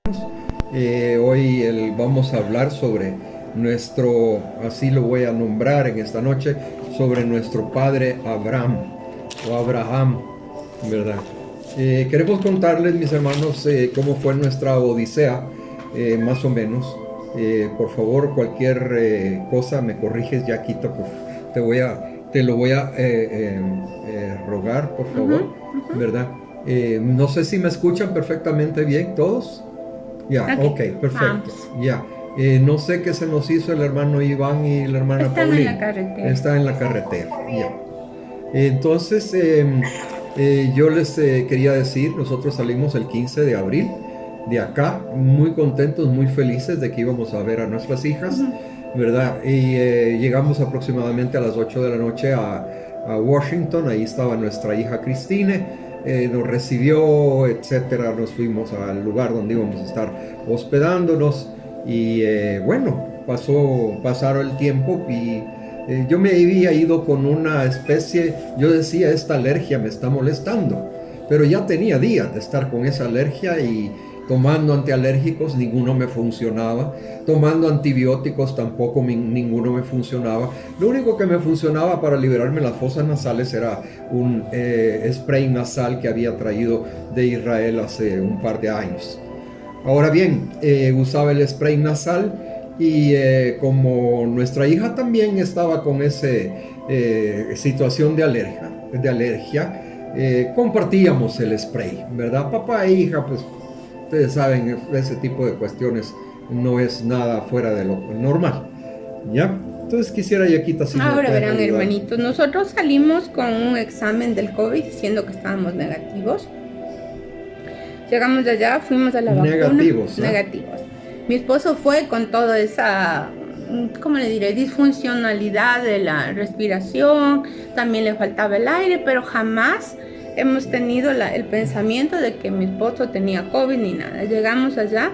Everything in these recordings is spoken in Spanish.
Hoy vamos a hablar sobre nuestro, así lo voy a nombrar en esta noche, sobre nuestro padre Abraham o Abraham, ¿verdad? Queremos contarles, mis hermanos, cómo fue nuestra odisea, más o menos. Por favor, cualquier cosa me corriges, Yaquita, pues te lo voy a rogar, por favor, Ujú. ¿verdad? No sé si me escuchan perfectamente bien todos. Ya, Ok, ok, perfecto. vamos. Ya. No sé qué se nos hizo el hermano Iván y la hermana Están en la Paulina. carretera. Está en la carretera. Ya. Entonces, yo les quería decir, nosotros salimos el 15 de abril de acá, muy contentos, muy felices de que íbamos a ver a nuestras hijas, Ujú. ¿verdad? Y llegamos aproximadamente a las 8 de la noche a Washington, ahí estaba nuestra hija Christine, nos recibió, etcétera, nos fuimos al lugar donde íbamos a estar hospedándonos y bueno, pasaron el tiempo y yo me había ido con una especie, yo decía, esta alergia me está molestando, pero ya tenía días de estar con esa alergia y tomando antialérgicos ninguno me funcionaba, tomando antibióticos tampoco ninguno me funcionaba. Lo único que me funcionaba para liberarme las fosas nasales era un spray nasal que había traído de Israel hace un par de años. Ahora bien, usaba el spray nasal y como nuestra hija también estaba con esa situación de alergia, compartíamos el spray, ¿verdad? Papá e hija, pues ustedes saben, ese tipo de cuestiones no es nada fuera de lo normal, ¿ya? Entonces quisiera, Yaquita, si me Ahora pueden verán, ayudar. hermanitos, nosotros salimos con un examen del COVID diciendo que estábamos negativos. Llegamos de allá, fuimos a la vacuna, Negativos, ¿ah? negativos. Mi esposo fue con toda esa, ¿cómo le diré?, disfuncionalidad de la respiración, también le faltaba el aire, pero jamás hemos tenido el pensamiento de que mi esposo tenía COVID ni nada. Llegamos allá,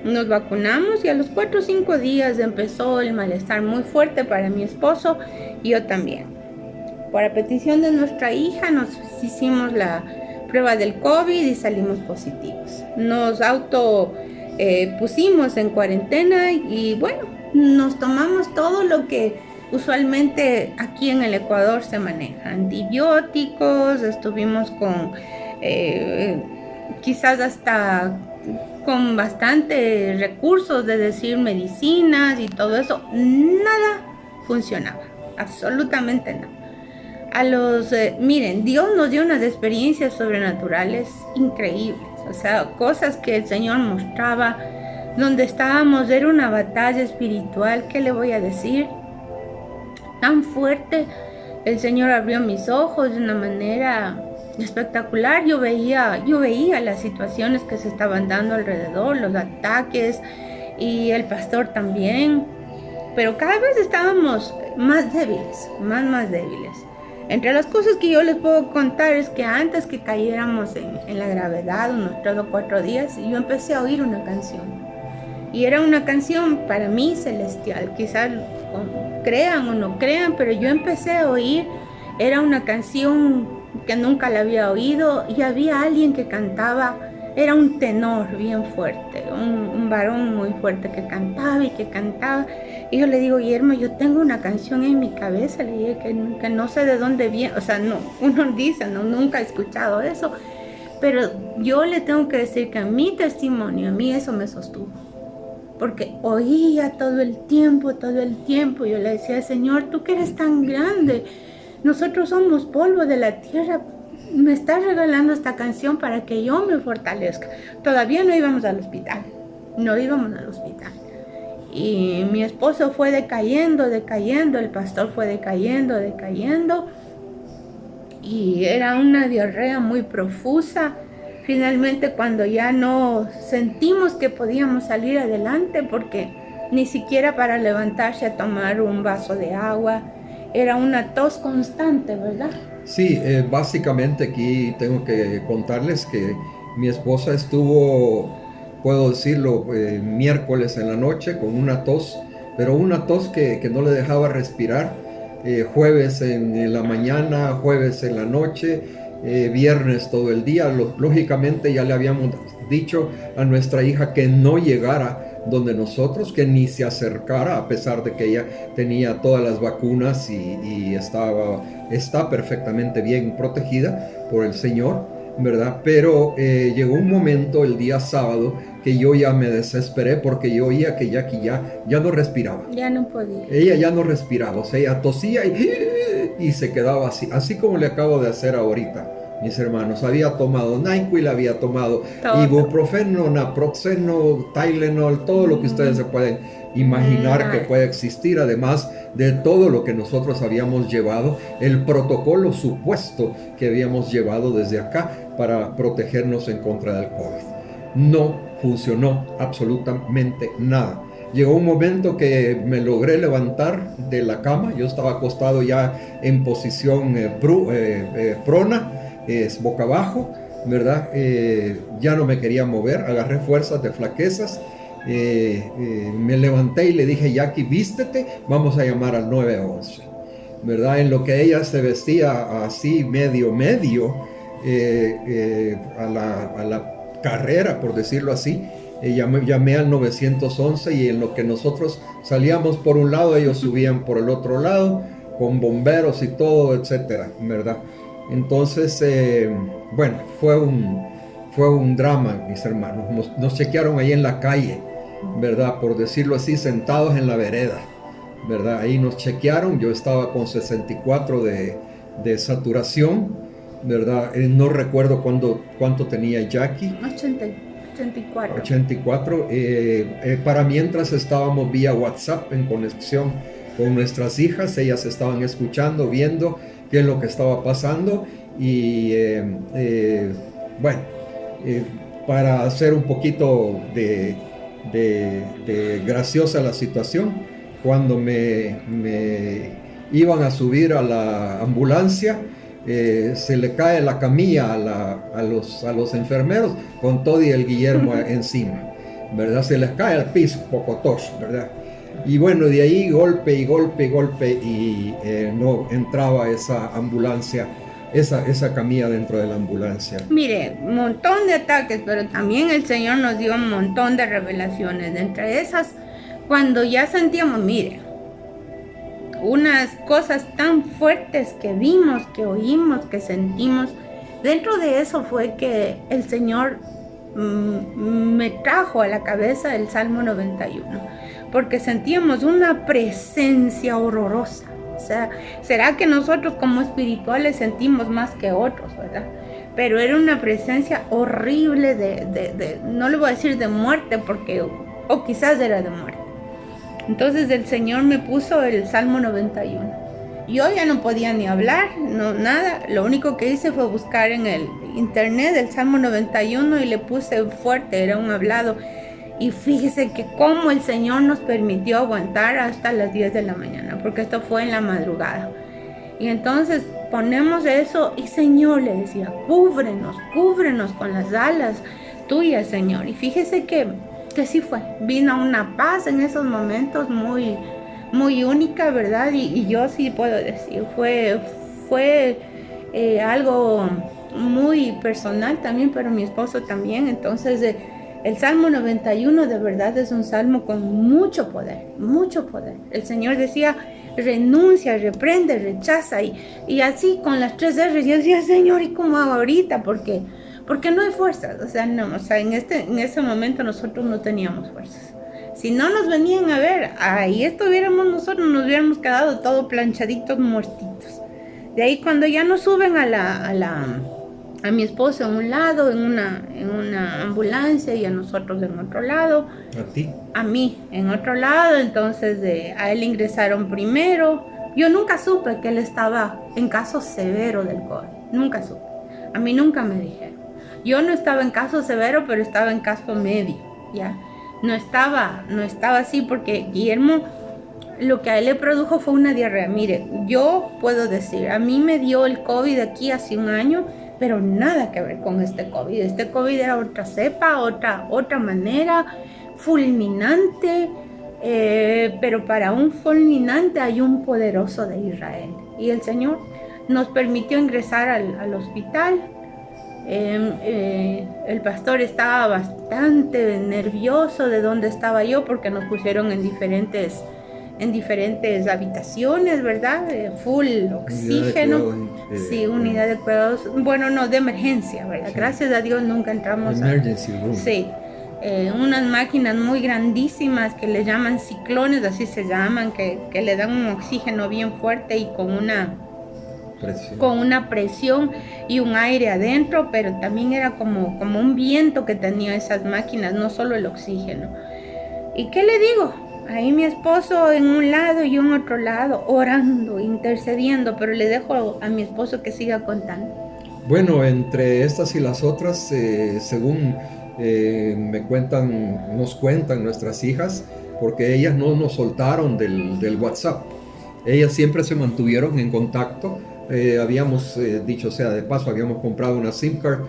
nos vacunamos y a los 4 o 5 días empezó el malestar muy fuerte para mi esposo y yo también. Por petición de nuestra hija nos hicimos la prueba del COVID y salimos positivos. Nos auto pusimos en cuarentena y bueno, nos tomamos todo lo que usualmente aquí en el Ecuador se maneja. Antibióticos, estuvimos con eh, quizás hasta con bastante recursos de decir medicinas y todo eso. Nada funcionaba, absolutamente nada. Miren, Dios nos dio unas experiencias sobrenaturales increíbles, o sea, cosas que el Señor mostraba, donde estábamos, era una batalla espiritual, ¿qué le voy a decir? Tan fuerte, el Señor abrió mis ojos de una manera espectacular, yo veía las situaciones que se estaban dando alrededor, los ataques, y el pastor también, pero cada vez estábamos más débiles, más débiles. Entre las cosas que yo les puedo contar es que antes que cayéramos en la gravedad, unos 3 o 4 días, yo empecé a oír una canción. Y era una canción para mí celestial, quizás crean o no crean, pero yo empecé a oír, era una canción que nunca la había oído y había alguien que cantaba, era un tenor bien fuerte, un varón muy fuerte que cantaba y que cantaba. Y yo le digo, Guillermo, yo tengo una canción en mi cabeza, le dije que no sé de dónde viene, o sea, no, uno dice, no, nunca he escuchado eso, pero yo le tengo que decir que en mi testimonio, a mí eso me sostuvo porque oía todo el tiempo, yo le decía, Señor, tú que eres tan grande, nosotros somos polvo de la tierra, me estás regalando esta canción para que yo me fortalezca. Todavía no íbamos al hospital, no íbamos al hospital. Y mi esposo fue decayendo, decayendo, el pastor fue decayendo, decayendo, y era una diarrea muy profusa. Finalmente, cuando ya no sentimos que podíamos salir adelante, porque ni siquiera para levantarse a tomar un vaso de agua, era una tos constante, ¿verdad? Sí, básicamente aquí tengo que contarles que mi esposa estuvo, puedo decirlo, miércoles en la noche con una tos, pero una tos que no le dejaba respirar, jueves en la mañana, jueves en la noche, viernes todo el día. Lógicamente ya le habíamos dicho a nuestra hija que no llegara donde nosotros, que ni se acercara, a pesar de que ella tenía todas las vacunas y está perfectamente bien protegida por el Señor, ¿verdad? Pero llegó un momento el día sábado que yo ya me desesperé porque yo oía que Jackie ya no respiraba. Ya no podía. Ella ya no respiraba, o sea, ella tosía y se quedaba así como le acabo de hacer ahorita. Mis hermanos, había tomado NyQuil, había tomado ibuprofeno, naproxeno, Tylenol, todo lo que ustedes se pueden imaginar que puede existir, además de todo lo que nosotros habíamos llevado, el protocolo supuesto que habíamos llevado desde acá para protegernos en contra del COVID. No funcionó absolutamente nada. Llegó un momento que me logré levantar de la cama, yo estaba acostado ya en posición prona, boca abajo, ¿verdad? Ya no me quería mover, agarré fuerzas de flaquezas, me levanté y le dije, Jackie, vístete, vamos a llamar al 911, ¿verdad? En lo que ella se vestía así medio, a la carrera, por decirlo así, llamé al 911 y en lo que nosotros salíamos por un lado, ellos subían por el otro lado, con bomberos y todo, etcétera, ¿verdad? Entonces, bueno, fue un drama, mis hermanos. Nos chequearon ahí en la calle, ¿verdad? Por decirlo así, sentados en la vereda, ¿verdad? Ahí nos chequearon, yo estaba con 64 de saturación, ¿verdad? No recuerdo cuánto tenía Jackie. 84. Para mientras estábamos vía WhatsApp en conexión con nuestras hijas, ellas estaban escuchando, viendo qué es lo que estaba pasando y bueno, para hacer un poquito de graciosa la situación, cuando me iban a subir a la ambulancia, se le cae la camilla a los enfermeros con todo y el Guillermo encima, ¿verdad? Se les cae al piso, pocotos, ¿verdad? Y bueno, de ahí golpe y no entraba esa ambulancia, esa camilla dentro de la ambulancia. Mire, un montón de ataques, pero también el Señor nos dio un montón de revelaciones. Entre esas, cuando ya sentíamos, mire, unas cosas tan fuertes que vimos, que oímos, que sentimos. Dentro de eso fue que el Señor me trajo a la cabeza el Salmo 91, porque sentíamos una presencia horrorosa. O sea, será que nosotros como espirituales sentimos más que otros, ¿verdad? Pero era una presencia horrible no le voy a decir de muerte, porque, o quizás era de muerte. Entonces el Señor me puso el Salmo 91. Yo ya no podía ni hablar, no, nada. Lo único que hice fue buscar en el internet el Salmo 91 y le puse fuerte, era un hablado. Y fíjese que cómo el Señor nos permitió aguantar hasta las 10 de la mañana, porque esto fue en la madrugada. Y entonces ponemos eso y Señor, le decía, cúbrenos con las alas tuyas, Señor. Y fíjese que sí fue, vino una paz en esos momentos muy, muy única, ¿verdad? Y yo sí puedo decir, fue algo muy personal también, pero mi esposo también. Entonces el Salmo 91 de verdad es un salmo con mucho poder, mucho poder. El Señor decía, renuncia, reprende, rechaza, y así con las 3 R. Yo decía, Señor, ¿y cómo hago ahorita? Porque no hay fuerzas, en ese momento nosotros no teníamos fuerzas. Si no nos venían a ver, ahí estuviéramos nosotros, nos hubiéramos quedado todo planchaditos, muertitos. De ahí cuando ya nos suben a mi esposo en un lado, en una ambulancia, y a nosotros en otro lado. ¿A ti? A mí en otro lado, entonces a él ingresaron primero. Yo nunca supe que él estaba en caso severo del COVID, nunca supe. A mí nunca me dijeron. Yo no estaba en caso severo, pero estaba en caso medio, ¿ya? No estaba así, porque Guillermo, lo que a él le produjo fue una diarrea. Mire, yo puedo decir, a mí me dio el COVID aquí hace un año, pero nada que ver con este COVID. Este COVID era otra cepa, otra manera, fulminante, pero para un fulminante hay un poderoso de Israel. Y el Señor nos permitió ingresar al hospital. El pastor estaba bastante nervioso de dónde estaba yo, porque nos pusieron en diferentes habitaciones, ¿verdad? Full oxígeno. Sí, unidad de cuidados. Bueno, no, de emergencia, ¿verdad? Sí. Gracias a Dios nunca entramos Emergency room. Sí. Unas máquinas muy grandísimas que le llaman ciclones, así se llaman, que le dan un oxígeno bien fuerte y con una presión y un aire adentro, pero también era como un viento que tenía esas máquinas, no solo el oxígeno. ¿Y qué le digo? Ahí mi esposo en un lado y yo en otro lado, orando, intercediendo, pero le dejo a mi esposo que siga contando. Bueno, entre estas y las otras, según nos cuentan nuestras hijas, porque ellas no nos soltaron del WhatsApp. Ellas siempre se mantuvieron en contacto. Habíamos dicho sea de paso, habíamos comprado una SIM card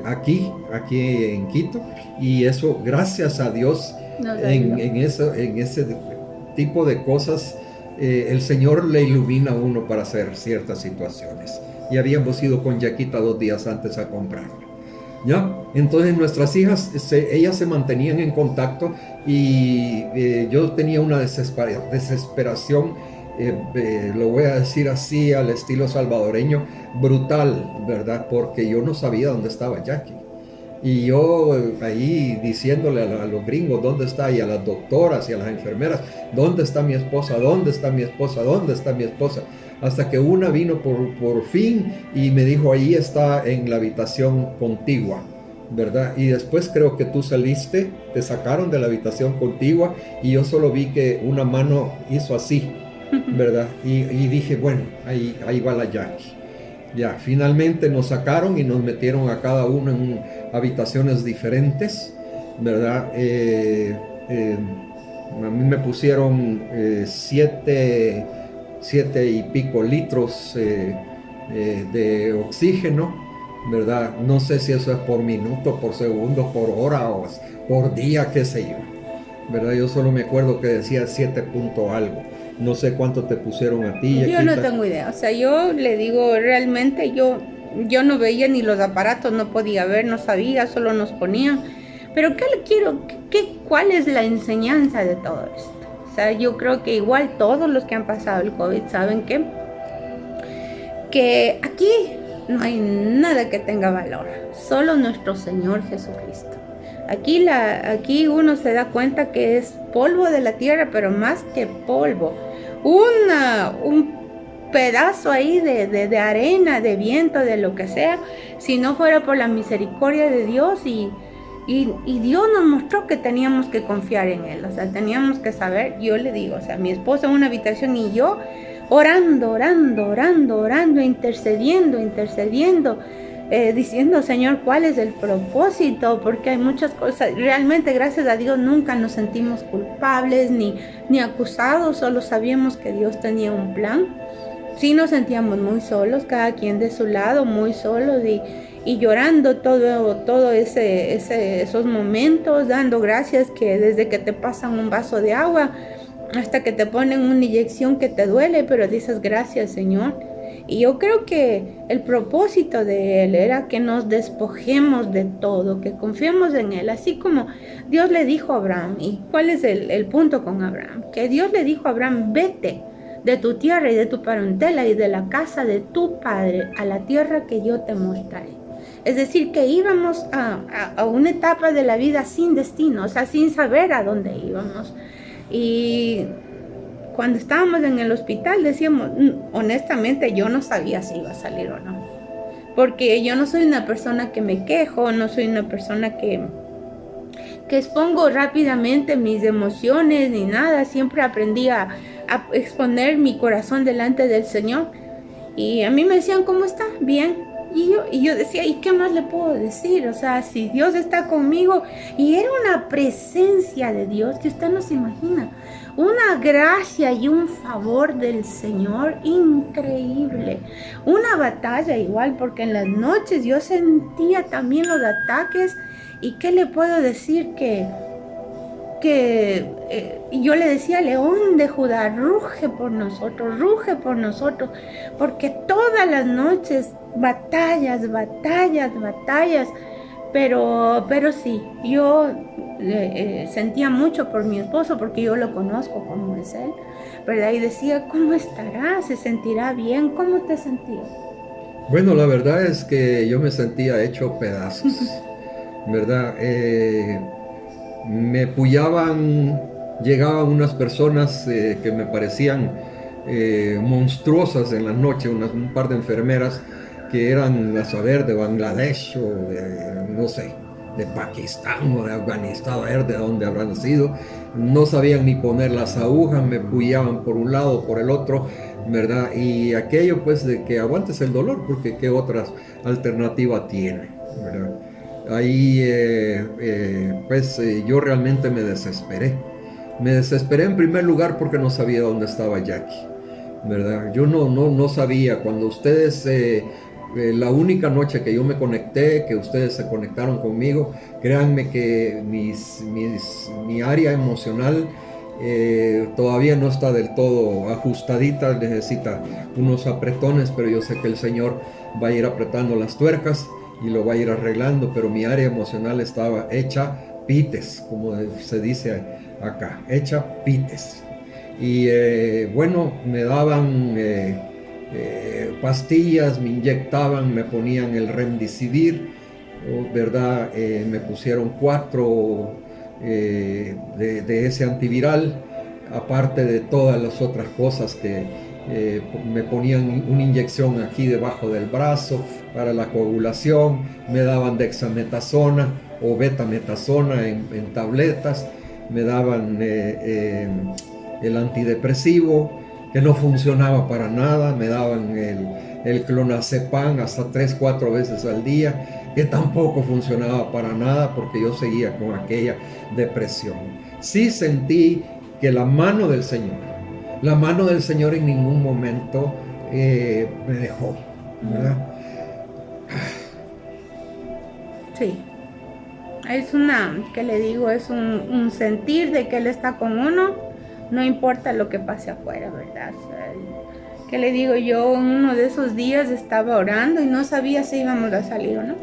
aquí en Quito, y eso, gracias a Dios, en ese tipo de cosas, el Señor le ilumina a uno para hacer ciertas situaciones. Y habíamos ido con Yaquita 2 días antes a comprarla. ¿Ya? Entonces nuestras hijas, ellas se mantenían en contacto, y yo tenía una desesperación, lo voy a decir así al estilo salvadoreño, brutal, ¿verdad? Porque yo no sabía dónde estaba Jackie. Y yo ahí diciéndole a los gringos dónde está, y a las doctoras y a las enfermeras, ¿dónde está mi esposa? ¿Dónde está mi esposa? ¿Dónde está mi esposa? Hasta que una vino por fin y me dijo, ahí está en la habitación contigua, ¿verdad? Y después creo que tú saliste, te sacaron de la habitación contigua, y yo solo vi que una mano hizo así, ¿verdad? Y dije, bueno, ahí va la Jackie. Ya, finalmente nos sacaron y nos metieron a cada uno en habitaciones diferentes, ¿verdad? A mí me pusieron 7 y pico litros de oxígeno, ¿verdad? No sé si eso es por minuto, por segundo, por hora o por día, qué sé yo, ¿verdad? Yo solo me acuerdo que decía 7 punto algo. No sé cuánto te pusieron a ti. Yo no tengo idea. O sea, yo le digo, realmente yo no veía ni los aparatos, no podía ver, no sabía, solo nos ponían. Pero ¿qué le quiero? ¿Cuál es la enseñanza de todo esto? O sea, yo creo que igual todos los que han pasado el COVID saben que aquí no hay nada que tenga valor, solo nuestro Señor Jesucristo. Aquí uno se da cuenta que es polvo de la tierra, pero más que polvo, un pedazo ahí de arena, de viento, de lo que sea, si no fuera por la misericordia de Dios, y Dios nos mostró que teníamos que confiar en Él. O sea, teníamos que saber. Yo le digo, o sea, mi esposo en una habitación y yo orando, intercediendo, diciendo, Señor, ¿cuál es el propósito? Porque hay muchas cosas. Realmente, gracias a Dios, nunca nos sentimos culpables ni acusados, solo sabíamos que Dios tenía un plan. Sí nos sentíamos muy solos, cada quien de su lado, muy solos, y llorando todo esos momentos, dando gracias que desde que te pasan un vaso de agua hasta que te ponen una inyección que te duele, pero dices gracias, Señor. Y yo creo que el propósito de Él era que nos despojemos de todo, que confiemos en Él, así como Dios le dijo a Abraham. ¿Y cuál es el punto con Abraham? Que Dios le dijo a Abraham, vete de tu tierra y de tu parentela y de la casa de tu padre a la tierra que yo te mostraré. Es decir, que íbamos a una etapa de la vida sin destino, o sea, sin saber a dónde íbamos. Y cuando estábamos en el hospital decíamos, honestamente yo no sabía si iba a salir o no, porque yo no soy una persona que me quejo, no soy una persona que expongo rápidamente mis emociones ni nada. Siempre aprendí a exponer mi corazón delante del Señor, y a mí me decían, ¿cómo está? Bien. Y yo decía, ¿y qué más le puedo decir? O sea, si Dios está conmigo, y era una presencia de Dios que usted no se imagina, una gracia y un favor del Señor increíble, una batalla igual, porque en las noches yo sentía también los ataques. ¿Y qué le puedo decir? Que yo le decía, León de Judá, ruge por nosotros, porque todas las noches batallas, pero sí, yo sentía mucho por mi esposo, porque yo lo conozco como es él, ¿verdad? Y decía, ¿cómo estará? ¿Se sentirá bien? ¿Cómo te sentías? Bueno, la verdad es que yo me sentía hecho pedazos, ¿verdad? Me pullaban, llegaban unas personas que me parecían monstruosas en la noche, un par de enfermeras que eran, a saber, de Bangladesh o de, no sé, de Pakistán o de Afganistán, a ver de dónde habrán nacido. No sabían ni poner las agujas, me pullaban por un lado, por el otro, ¿verdad? Y aquello pues de que aguantes el dolor, porque qué otra alternativa tiene, ¿verdad? Ahí yo realmente me desesperé. Me desesperé en primer lugar porque no sabía dónde estaba Jackie, ¿verdad? Yo no sabía. Cuando ustedes, la única noche que yo me conecté, que ustedes se conectaron conmigo, créanme que mi área emocional todavía no está del todo ajustadita, necesita unos apretones, pero yo sé que el Señor va a ir apretando las tuercas y lo va a ir arreglando, pero mi área emocional estaba hecha pites, como se dice acá, hecha pites. Y bueno, me daban pastillas, me inyectaban, me ponían el Remdesivir, ¿verdad? Me pusieron 4 de ese antiviral, aparte de todas las otras cosas que me ponían una inyección aquí debajo del brazo para la coagulación, me daban dexametasona o betametasona en tabletas, me daban el antidepresivo que no funcionaba para nada, me daban el clonazepam hasta 3-4 veces al día, que tampoco funcionaba para nada porque yo seguía con aquella depresión. Sí sentí que la mano del Señor en ningún momento me dejó, ¿verdad? Sí, es ¿qué le digo? Es un sentir de que Él está con uno, no importa lo que pase afuera, ¿verdad? O sea, ¿qué le digo? Yo uno de esos días estaba orando y no sabía si íbamos a salir o no.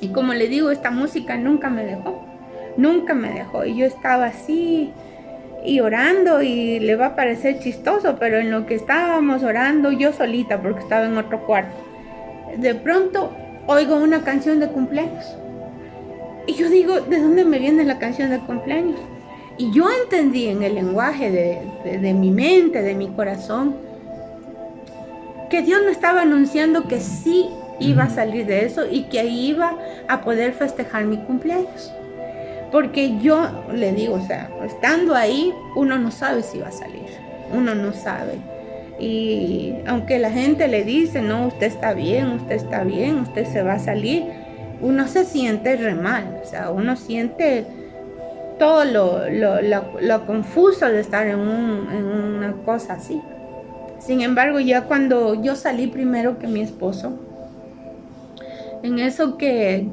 Y como le digo, esta música nunca me dejó. Y yo estaba así y orando, y le va a parecer chistoso, pero en lo que estábamos orando, yo solita, porque estaba en otro cuarto, de pronto oigo una canción de cumpleaños. Y yo digo, ¿de dónde me viene la canción de cumpleaños? Y yo entendí en el lenguaje de mi mente, de mi corazón, que Dios me estaba anunciando que sí iba a salir de eso y que iba a poder festejar mi cumpleaños. Porque yo le digo, o sea, estando ahí, uno no sabe si va a salir, uno no sabe. Y aunque la gente le dice, no, usted está bien, usted se va a salir, uno se siente re mal, o sea, uno siente todo lo confuso de estar en una cosa así. Sin embargo, ya cuando yo salí primero que mi esposo, en eso que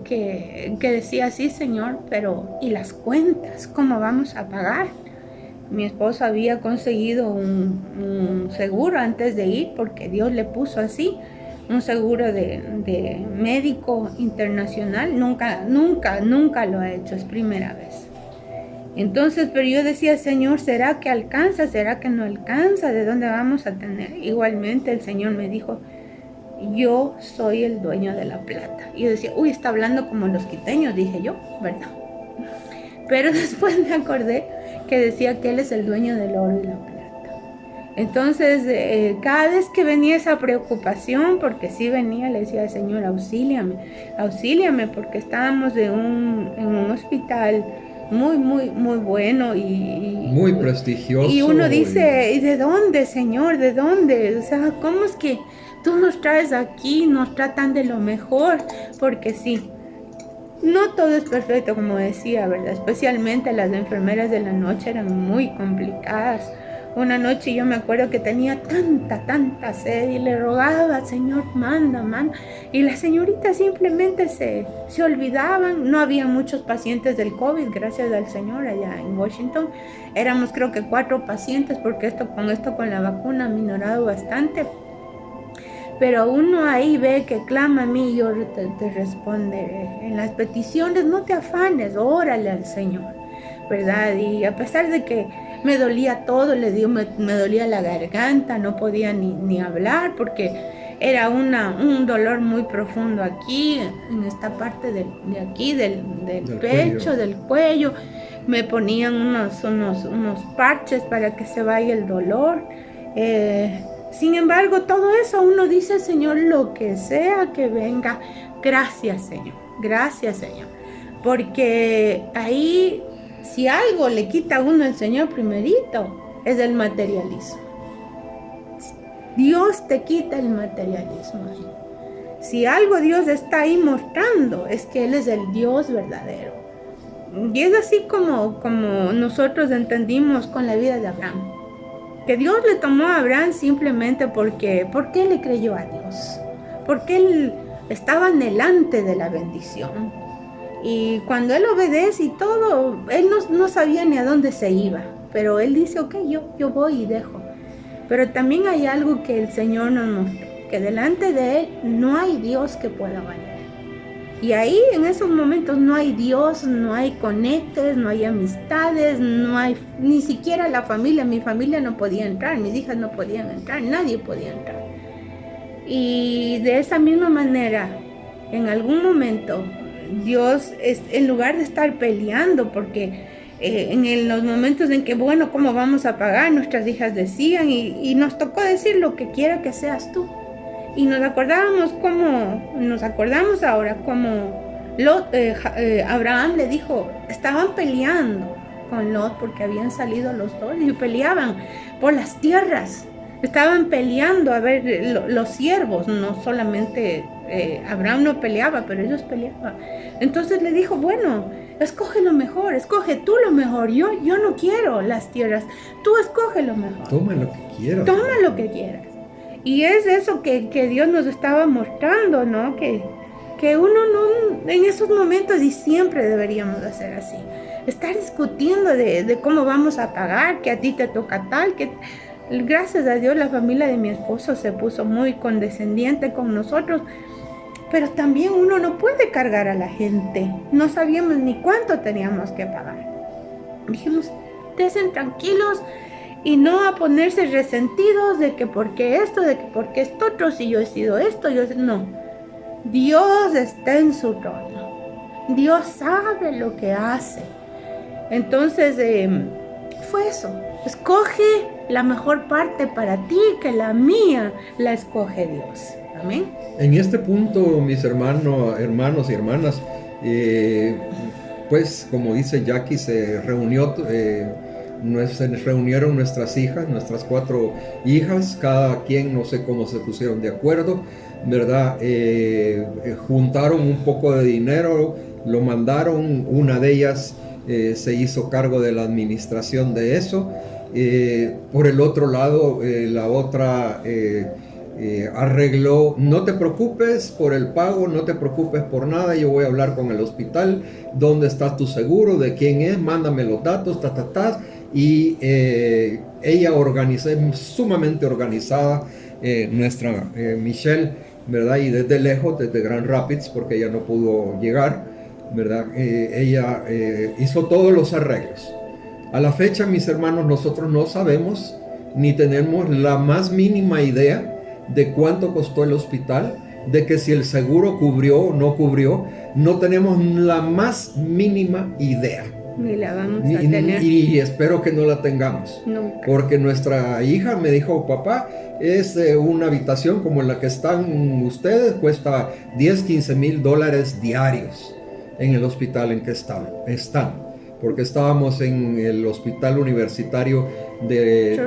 decía, sí, Señor, pero ¿y las cuentas? ¿Cómo vamos a pagar? Mi esposo había conseguido un seguro antes de ir, porque Dios le puso así, un seguro de médico internacional. Nunca lo ha hecho, es primera vez. Entonces, pero yo decía, Señor, ¿será que alcanza? ¿Será que no alcanza? ¿De dónde vamos a tener? Igualmente el Señor me dijo, yo soy el dueño de la plata. Y yo decía, uy, está hablando como los quiteños, dije yo, ¿verdad? Pero después me acordé que decía que Él es el dueño del oro y la plata. Entonces, cada vez que venía esa preocupación, porque sí venía, le decía, Señor, auxíliame, porque estábamos en un hospital muy bueno y muy prestigioso. Y uno dice, ¿y de dónde, Señor? ¿De dónde? O sea, ¿cómo es que tú nos traes aquí, nos tratan de lo mejor? Porque sí, no todo es perfecto, como decía, ¿verdad? Especialmente las enfermeras de la noche eran muy complicadas. Una noche yo me acuerdo que tenía tanta sed y le rogaba, Señor, manda. Y las señoritas simplemente se olvidaban. No había muchos pacientes del COVID, gracias al Señor, allá en Washington. Éramos creo que 4 pacientes, porque con la vacuna ha minorado bastante. Pero uno ahí ve que clama a mí y yo te responde. En las peticiones no te afanes, órale al Señor, ¿verdad? Y a pesar de que me dolía todo, me dolía la garganta, no podía ni hablar porque era un dolor muy profundo aquí, en esta parte de aquí, del pecho, cuello. Del cuello. Me ponían unos parches para que se vaya el dolor. Sin embargo, todo eso uno dice, Señor, lo que sea que venga, gracias, Señor. Porque ahí, si algo le quita a uno el Señor primerito, es el materialismo. Dios te quita el materialismo. Si algo Dios está ahí mostrando, es que Él es el Dios verdadero. Y es así como nosotros entendimos con la vida de Abraham. Que Dios le tomó a Abraham simplemente porque él le creyó a Dios. Porque él estaba anhelante de la bendición. Y cuando él obedece y todo, él no sabía ni a dónde se iba. Pero él dice, ok, yo voy y dejo. Pero también hay algo que el Señor nos mostró. Que delante de él no hay Dios que pueda valer. Y ahí en esos momentos no hay Dios, no hay conectes, no hay amistades, no hay ni siquiera la familia. Mi familia no podía entrar, mis hijas no podían entrar, nadie podía entrar. Y de esa misma manera, en algún momento, Dios, en lugar de estar peleando, porque en los momentos en que, bueno, ¿cómo vamos a pagar? Nuestras hijas decían, y nos tocó decir lo que quiera que seas tú. Y nos acordamos ahora como Abraham le dijo, estaban peleando con Lot porque habían salido los dos y peleaban por las tierras. Estaban peleando a ver los siervos, no solamente Abraham no peleaba, pero ellos peleaban. Entonces le dijo, bueno, escoge lo mejor, escoge tú lo mejor. Yo no quiero las tierras, tú escoge lo mejor. Toma lo que quieras. Toma lo que quieras. Y es eso que Dios nos estaba mostrando, ¿no? Que uno no, en esos momentos, y siempre deberíamos hacer así, estar discutiendo de cómo vamos a pagar, que a ti te toca tal, que gracias a Dios la familia de mi esposo se puso muy condescendiente con nosotros, pero también uno no puede cargar a la gente, no sabíamos ni cuánto teníamos que pagar. Dijimos, estén tranquilos, y no a ponerse resentidos de que porque esto, de que porque esto otro, si yo he sido esto, no. Dios está en su trono. Dios sabe lo que hace. Entonces, fue eso. Escoge la mejor parte para ti, que la mía la escoge Dios. Amén. En este punto, mis hermanos y hermanas, pues como dice Jackie, se reunieron nuestras hijas, nuestras 4 hijas, cada quien, no sé cómo se pusieron de acuerdo, ¿verdad? Juntaron un poco de dinero, lo mandaron, una de ellas se hizo cargo de la administración de eso. Por el otro lado, la otra arregló, no te preocupes por el pago, no te preocupes por nada, yo voy a hablar con el hospital, ¿dónde está tu seguro? ¿De quién es? Mándame los datos, y ella sumamente organizada, nuestra Michelle, ¿verdad? Y desde lejos, desde Grand Rapids, porque ella no pudo llegar, ¿verdad? Ella hizo todos los arreglos. A la fecha, mis hermanos, nosotros no sabemos ni tenemos la más mínima idea de cuánto costó el hospital, de que si el seguro cubrió o no cubrió, no tenemos la más mínima idea. Ni la vamos a tener. Y espero que no la tengamos. Nunca. Porque nuestra hija me dijo, papá, es una habitación como la que están ustedes, cuesta $10-15 mil diarios en el hospital en que están. Porque estábamos en el hospital universitario de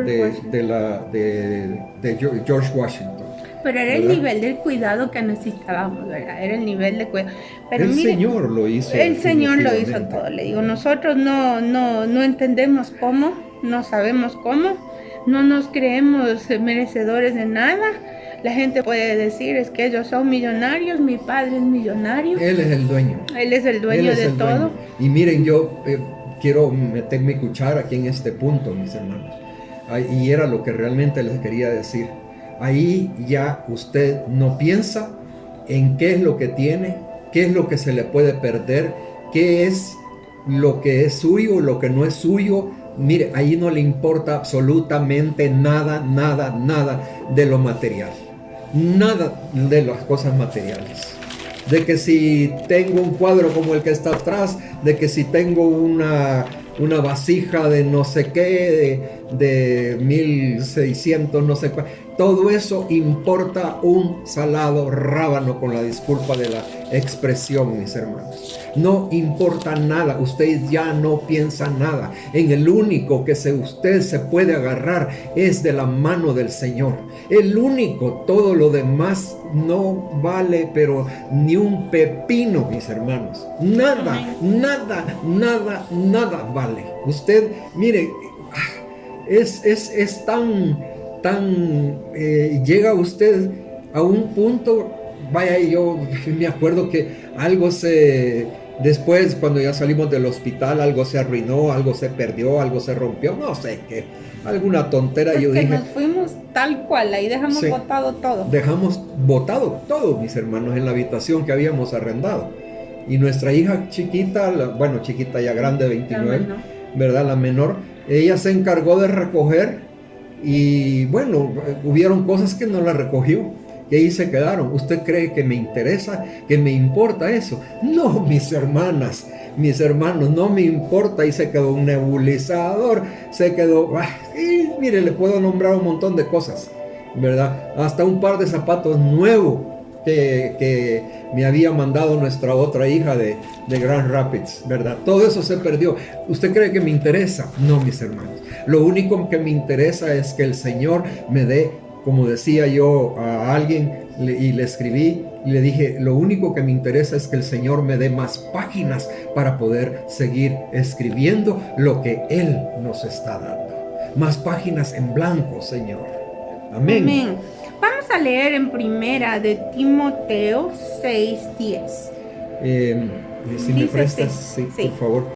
George Washington. Pero era el nivel del cuidado que necesitábamos, ¿verdad? Era el nivel de cuidado. Pero el Señor lo hizo. El Señor lo hizo todo. Le digo, nosotros no entendemos cómo, no sabemos cómo, No nos creemos merecedores de nada. La gente puede decir, es que ellos son millonarios, mi padre es millonario. Él es el dueño. Él es el dueño de todo. Y miren, yo quiero meter mi cuchara aquí en este punto, mis hermanos. Y era lo que realmente les quería decir. Ahí ya usted no piensa en qué es lo que tiene, qué es lo que se le puede perder, qué es lo que es suyo, lo que no es suyo. Mire, ahí no le importa absolutamente nada, nada, nada de lo material. Nada de las cosas materiales. De que si tengo un cuadro como el que está atrás, de que si tengo una vasija de no sé qué, de 1600 no sé cuál, todo eso importa un salado rábano, con la disculpa de la expresión, mis hermanos. No importa nada, usted ya no piensa nada. En el único que usted se puede agarrar es de la mano del Señor. El único, todo lo demás no vale, pero ni un pepino, mis hermanos. Nada, nada, nada, nada vale. Usted, mire, es tan, llega usted a un punto, vaya, yo me acuerdo que después cuando ya salimos del hospital, algo se arruinó, algo se perdió, algo se rompió, no sé qué, alguna tontera. Es yo que dije, nos fuimos tal cual, ahí dejamos sí, botado todo. Dejamos botado todo, mis hermanos, en la habitación que habíamos arrendado. Y nuestra hija chiquita, bueno, chiquita ya grande, 29, ¿verdad? La menor, ella se encargó de recoger y bueno, hubieron cosas que no la recogió y ahí se quedaron. ¿Usted cree que me interesa, que me importa eso? No, mis hermanas, mis hermanos, no me importa. Ahí se quedó un nebulizador, se quedó, y mire, le puedo nombrar un montón de cosas, ¿verdad? Hasta un par de zapatos nuevos que me había mandado nuestra otra hija de Grand Rapids, ¿verdad? Todo eso se perdió. ¿Usted cree que me interesa? No, mis hermanos. Lo único que me interesa es que el Señor me dé, como decía yo a alguien, y le escribí y le dije, lo único que me interesa es que el Señor me dé más páginas para poder seguir escribiendo lo que Él nos está dando. Más páginas en blanco, Señor. Amén. Amén. Vamos a leer en primera de Timoteo 6:10. Si me prestas, sí, por favor.